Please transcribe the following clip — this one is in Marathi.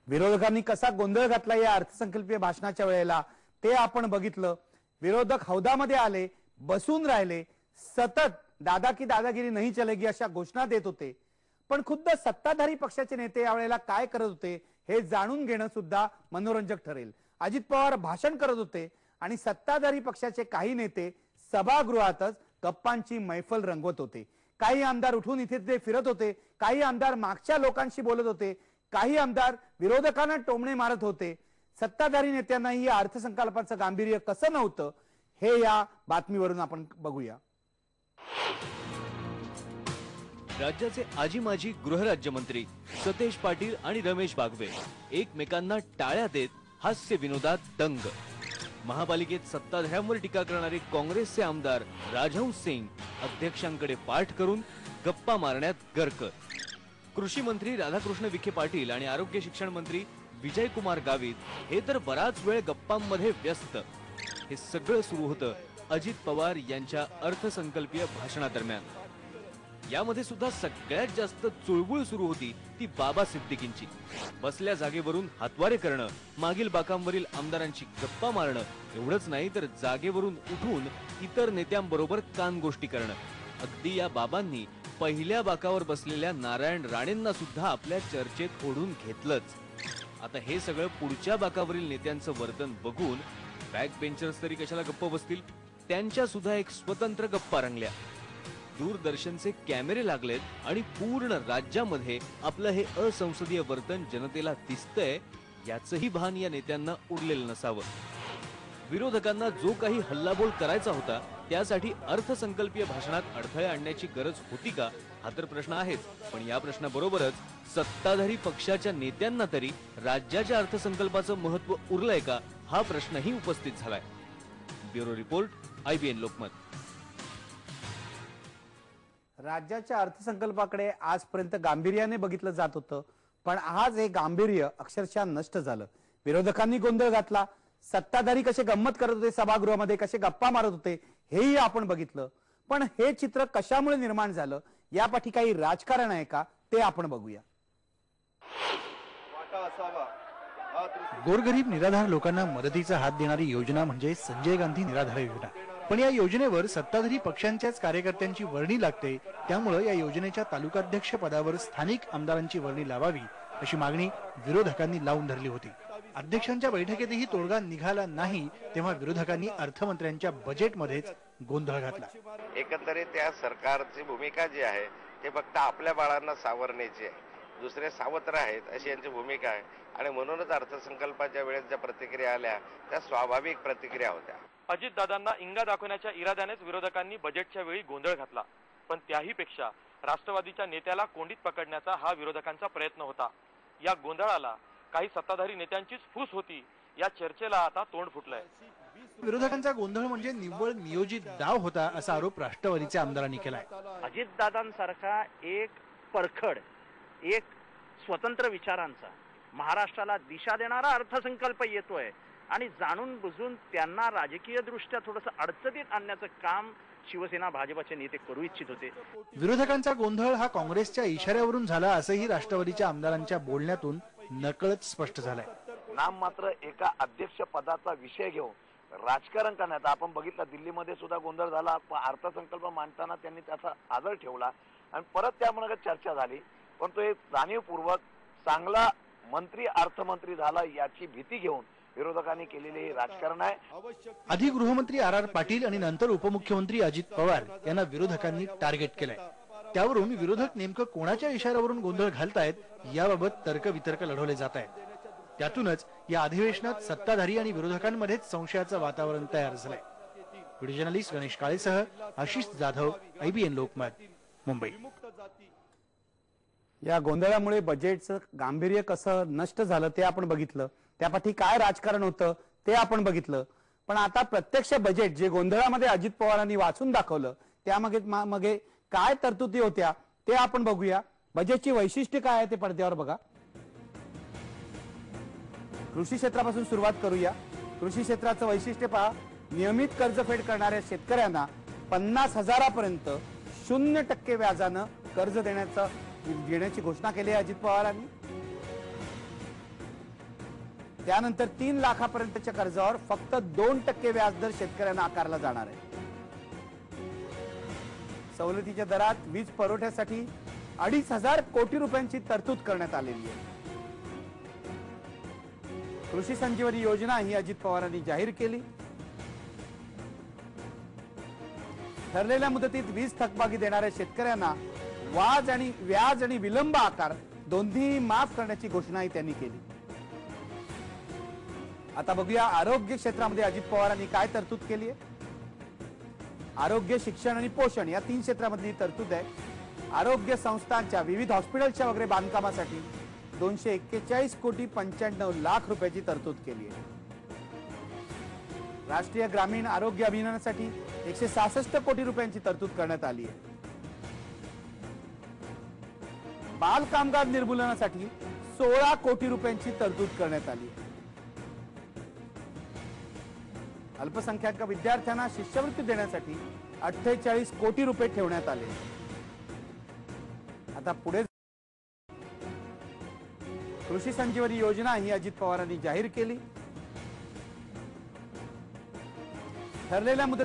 विरोधकांनी कसा गोंधळ घातला या अर्थसंकल्पीय भाषणाच्या वेळेला ते आपण बघितलं। विरोधक हौदामध्ये आले, बसून राहिले, सतत दादा की दादागिरी नहीं चलेगी अशा घोषणा देत होते। पण खुद्द सत्ताधारी पक्षाचे नेते यावेळेला काय करत होते हे जाणून घेणं सुद्धा मनोरंजक ठरेल। अजित पवार भाषण करत होते आणि सत्ताधारी पक्षाचे काही नेते सभागृहातच गप्पांची मैफल रंगवत होते। काही आमदार उठून इथे तिथे फिरत होते, काही आमदार मागच्या लोकांशी बोलत होते, काही आमदार विरोधकांना टोमणे मारत होते। सत्ताधारी नेत्यांनाही या अर्थसंकल्पाचं गांभीर्य कसं नव्हतं हे या बातमीवरून आपण बघूया। राज्याचे आजी माजी गृहराज्यमंत्री सतेज पाटील आणि रमेश बागवे एकमेकांना टाळ्या देत हास्य विनोदात दंग। महापालिकेत सत्ताधाऱ्यांवर टीका करणारे काँग्रेसचे आमदार राजहंस सिंग अध्यक्षांकडे पाठ करून गप्पा मारण्यात गर्क। कृषी मंत्री राधाकृष्ण विखे पाटील आणि आरोग्य शिक्षण मंत्री विजयकुमार गावित हे तर बराच वेळ गप्पांमध्ये व्यस्त। हे सगळं सुरू होतं अजित पवार यांच्या अर्थसंकल्पीय भाषणादरम्यान। यामध्ये सुद्धा सगळ्यात जास्त चुळबुळ सुरू होती ती बाबा सिद्दीकींची। बसल्या जागेवरून हातवारे करणं, मागील बाकांवरील आमदारांची गप्पा मारणं एवढंच नाही तर जागेवरून उठून इतर नेत्यांबरोबर कानगोष्टी करणं। अगदी या बाबांनी पहिल्या बाकावर बसलेल्या नारायण राणेंना सुद्धा आपल्या चर्चेत ओढून घेतलंच। आता हे सगळं पुढच्या बाकावरील नेत्यांचं वर्तन बघून बॅक बेंचर्स तरी कशाला गप्प बसतील, त्यांच्या सुद्धा एक स्वतंत्र गप्पा रंगल्या। दूरदर्शनचे कॅमेरे लागलेत आणि पूर्ण राज्यामध्ये आपलं हे असंसदीय वर्तन जनतेला दिसतंय याचंही भान या नेत्यांना उरलेलं नसावं। विरोधकांना जो काही हल्लाबोल करायचा होता त्यासाठी अर्थसंकल्पीय भाषणात अडथळे आणण्याची गरज होती का हा तर प्रश्न आहेच, पण या प्रश्नाबरोबरच सत्ताधारी पक्षाच्या नेत्यांना तरी राज्याच्या अर्थसंकल्पाचं महत्त्व उरलंय का हा प्रश्नही उपस्थित झालाय। Bureau report, IBN Lokmat. राज्याच्या अर्थसंकल्पाकडे आजपर्यंत गांभीर्याने बघितलं जात होतं, पण आज हे गांभीर्य अक्षरशः नष्ट झालं। विरोधकांनी गोंधळ घातला, सत्ताधारी कसे गंमत करत होते, सभागृहामध्ये कसे गप्पा मारत होते हेही आपण बघितलं। पण हे चित्र कशामुळे निर्माण झालं यापाठी काही राजकारण आहे का ते आपण बघूया। गोरगरीब निराधार लोकांना मदतीचा हात देणारी योजना म्हणजे संजय गांधी निराधार योजना। पण या योजनेवर सत्ताधारी पक्षांच्याच कार्यकर्त्यांची वर्णी लागते, त्यामुळे या योजनेच्या तालुकाध्यक्ष पदावर स्थानिक आमदारांची वर्णी लावावी अशी मागणी विरोधकांनी लावून धरली होती। अध्यक्षांच्या बैठकीतही तोडगा निघाला नाही तेव्हा विरोधकांनी अर्थमंत्र्यांच्या बजेटमध्येच गोंधळ घातला। एकंदरीत त्या सरकारची भूमिका जी आहे ते फक्त आपल्या बाळांना सावरण्याची आहे, दुसरे सावत्र आहेत अशी यांची भूमिका आहे आणि म्हणूनच अर्थसंकल्पाच्या वेळेस ज्या प्रतिक्रिया आल्या त्या स्वाभाविक प्रतिक्रिया होत्या। अजितदादांना इंगा दाखवण्याच्या इराद्यानेच विरोधकांनी बजेटच्या वेळी गोंधळ घातला, पण त्याही पेक्षा राष्ट्रवादीच्या नेत्याला कोंडीत पकडण्याचा हा विरोधकांचा प्रयत्न होता। या गोंधळाला काही सत्ताधारी नेत्यांचीच फूस होती, या चर्चेला आता तोंड फुटलंय। विरोधकांचा गोंधळ म्हणजे निव्वळ नियोजित डाव होता असा आरोप राष्ट्रवादीच्या आमदारांनी केलाय। अजितदादांसारखा एक परखड, एक स्वतंत्र विचारांचा, महाराष्ट्राला दिशा देणारा अर्थसंकल्प येतोय आणि जाणून बुजून त्यांना राजकीय दृष्ट्या थोडंसं अडचणीत आणण्याचं काम शिवसेना भाजपचे नेते करू इच्छित होते। विरोधकांचा गोंधळ हा काँग्रेसच्या इशाऱ्यावरून झाला असंही राष्ट्रवादीच्या आमदारांच्या बोलण्यातून नकळत स्पष्ट झालंय। नाम मात्र एका अध्यक्ष पदाचा विषय घेऊन राजकारण करण्यात आपण बघितलं, दिल्लीमध्ये सुद्धा गोंधळ झाला, अर्थसंकल्प मांडताना त्यांनी त्याचा आदर ठेवला आणि परत त्यामुळे चर्चा झाली, पण तो एक जाणीवपूर्वक चांगला मंत्री अर्थमंत्री झाला याची भीती घेऊन विरोधकांनी केलेले हे राजकारण आहे। आधी गृहमंत्री RR पाटील आणि नंतर उपमुख्यमंत्री अजित पवार यांना विरोधकांनी टार्गेट केलंय। त्यावरून विरोधक नेमकं कोणाच्या इशाऱ्यावरून गोंधळ घालतायत याबाबत तर्कवितर्क लढवले जात आहेत। त्यातूनच या अधिवेशनात सत्ताधारी आणि विरोधकांमध्येच संशयाचं वातावरण तयार झालंय। व्हिडिओ जर्नलिस्ट गणेश काळेसह आशिष जाधव, IBN लोकमत, मुंबई। या गोंधळामुळे बजेटचं गांभीर्य कसं नष्ट झालं ते आपण बघितलं, त्यापाठी काय राजकारण होतं ते आपण बघितलं। पण आता प्रत्यक्ष बजेट जे गोंधळामध्ये अजित पवारांनी वाचून दाखवलं त्यामागे काय तरतुदी होत्या ते आपण बघूया। बजेटची वैशिष्ट्य काय आहे ते पडद्यावर बघा। कृषी क्षेत्रापासून सुरुवात करूया। कृषी क्षेत्राचं वैशिष्ट्य पहा, नियमित कर्जफेड करणाऱ्या शेतकऱ्यांना 50,000पर्यंत 0% व्याजानं कर्ज देण्याची घोषणा केली आहे अजित पवारांनी। त्यानंतर 3 लाखापर्यंतच्या कर्जावर फक्त 2% व्याजदर शेतकऱ्यांना आकारला जाणार आहे. सवलतीच्या दरात वीज पुरवठ्यासाठी 2,500 कोटी रुपयांची तरतूद करण्यात आलेली आहे. कृषी संजीवनी योजना ही अजित पवारांनी जाहीर केली. ठरलेल्या मुदतीत वीज थकबाकी देणाऱ्या शेतकऱ्यांना व्याज आणि विलंब आकार दोन्ही माफ करण्याची घोषणाही त्यांनी केली. आता बघूया आरोग्य क्षेत्रामध्ये अजित पवारांनी काय तरतूद केली आहे. आरोग्य, शिक्षण आणि पोषण या 3 क्षेत्रामधली तरतूद आहे. आरोग्य संस्थांच्या विविध हॉस्पिटलच्या वगैरे बांधकामासाठी 241 कोटी 95 लाख रुपयाची तरतूद केली आहे. राष्ट्रीय ग्रामीण आरोग्य अभियानासाठी 166 कोटी रुपयांची तरतूद करण्यात आली आहे. बाल कामगार निर्मूलनासाठी 16 कोटी रुपयांची तरतूद करण्यात आली आहे. अल्पसंख्याक विद्यार्थ्यांना शिष्यवृत्ती देण्यासाठी 48 कोटी रुपये ठेवण्यात आले. आता पुढे कृषी संजीवनी योजना ही अजित पवारांनी जाहीर केली. ठरलेल्या मुदतीत